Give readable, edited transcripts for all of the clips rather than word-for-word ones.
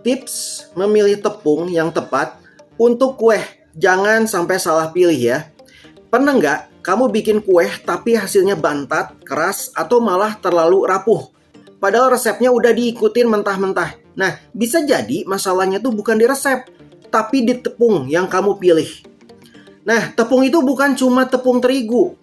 Tips memilih tepung yang tepat untuk kue. Jangan sampai salah pilih ya. Pernah nggak kamu bikin kue tapi hasilnya bantat, keras, atau malah terlalu rapuh? Padahal resepnya udah diikutin mentah-mentah. Nah, bisa jadi masalahnya tuh bukan di resep, tapi di tepung yang kamu pilih. Nah, tepung itu bukan cuma tepung terigu.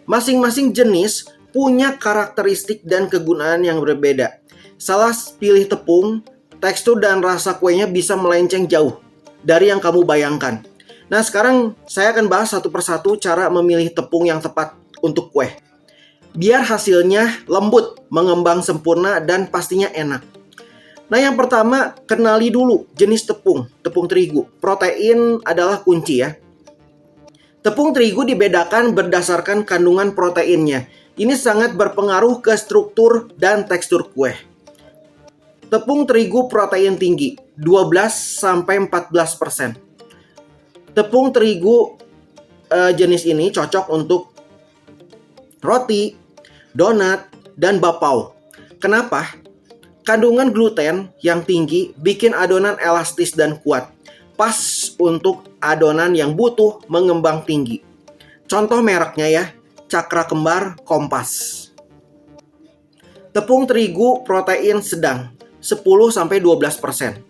Masing-masing jenis punya karakteristik dan kegunaan yang berbeda. Salah pilih tepung, tekstur dan rasa kuenya bisa melenceng jauh dari yang kamu bayangkan. Nah, sekarang saya akan bahas satu persatu cara memilih tepung yang tepat untuk kue. Biar hasilnya lembut, mengembang sempurna, dan pastinya enak. Nah, yang pertama, kenali dulu jenis tepung terigu. Protein adalah kunci ya. Tepung terigu dibedakan berdasarkan kandungan proteinnya. Ini sangat berpengaruh ke struktur dan tekstur kue. Tepung terigu protein tinggi, 12-14%. Tepung terigu jenis ini cocok untuk roti, donat, dan bakpao. Kenapa? Kandungan gluten yang tinggi bikin adonan elastis dan kuat. Pas untuk adonan yang butuh mengembang tinggi. Contoh mereknya ya, Cakra Kembar Kompas. Tepung terigu protein sedang, 10-12%.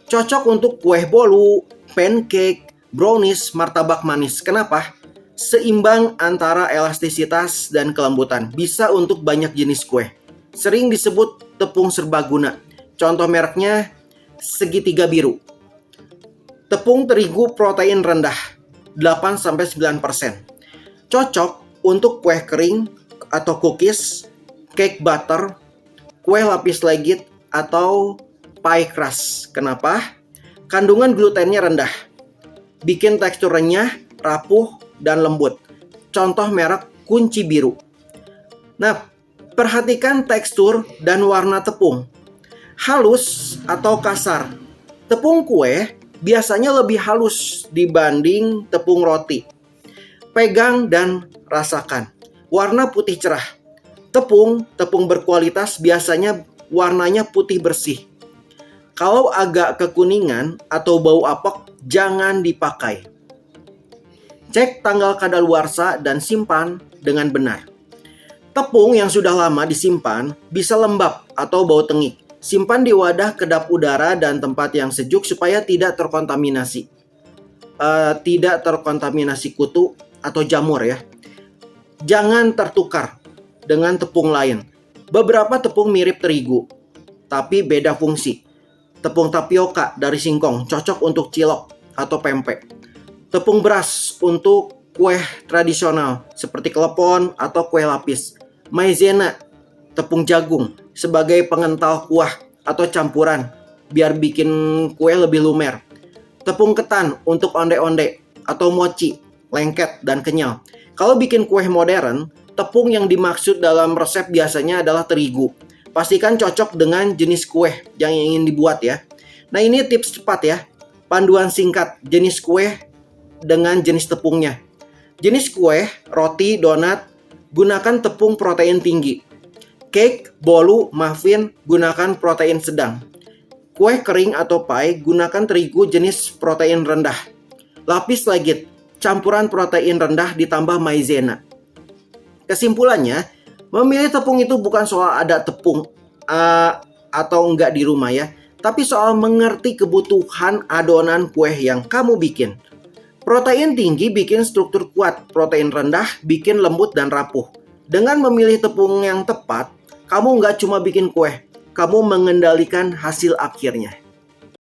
Cocok untuk kue bolu, pancake, brownies, martabak manis. Kenapa? Seimbang antara elastisitas dan kelembutan. Bisa untuk banyak jenis kue. Sering disebut tepung serbaguna. Contoh mereknya Segitiga Biru. Tepung terigu protein rendah, 8-9%. Cocok untuk kue kering atau cookies, cake butter, kue lapis legit, atau pie crust. Kenapa? Kandungan glutennya rendah. Bikin tekstur renyah, rapuh, dan lembut. Contoh merek Kunci Biru. Nah, perhatikan tekstur dan warna tepung. Halus atau kasar. Tepung kue biasanya lebih halus dibanding tepung roti. Pegang dan rasakan. Warna putih cerah. Tepung berkualitas biasanya warnanya putih bersih. Kalau agak kekuningan atau bau apek, jangan dipakai. Cek tanggal kadaluarsa dan simpan dengan benar. Tepung yang sudah lama disimpan bisa lembab atau bau tengik. Simpan di wadah kedap udara dan tempat yang sejuk supaya tidak terkontaminasi. Tidak terkontaminasi kutu atau jamur ya. Jangan tertukar dengan tepung lain. Beberapa tepung mirip terigu, tapi beda fungsi. Tepung tapioka dari singkong cocok untuk cilok atau pempek. Tepung beras untuk kue tradisional seperti klepon atau kue lapis. Maizena, tepung jagung sebagai pengental kuah atau campuran biar bikin kue lebih lumer. Tepung ketan untuk onde-onde atau mochi, lengket dan kenyal. Kalau bikin kue modern, tepung yang dimaksud dalam resep biasanya adalah terigu. Pastikan cocok dengan jenis kue yang ingin dibuat ya. Nah, ini tips cepat ya. Panduan singkat jenis kue dengan jenis tepungnya. Jenis kue, roti, donat, gunakan tepung protein tinggi. Cake, bolu, muffin, gunakan protein sedang. Kue kering atau pie, gunakan terigu jenis protein rendah. Lapis legit, campuran protein rendah ditambah maizena. Kesimpulannya, memilih tepung itu bukan soal ada tepung atau enggak di rumah ya, tapi soal mengerti kebutuhan adonan kue yang kamu bikin. Protein tinggi bikin struktur kuat, protein rendah bikin lembut dan rapuh. Dengan memilih tepung yang tepat, kamu nggak cuma bikin kue, kamu mengendalikan hasil akhirnya.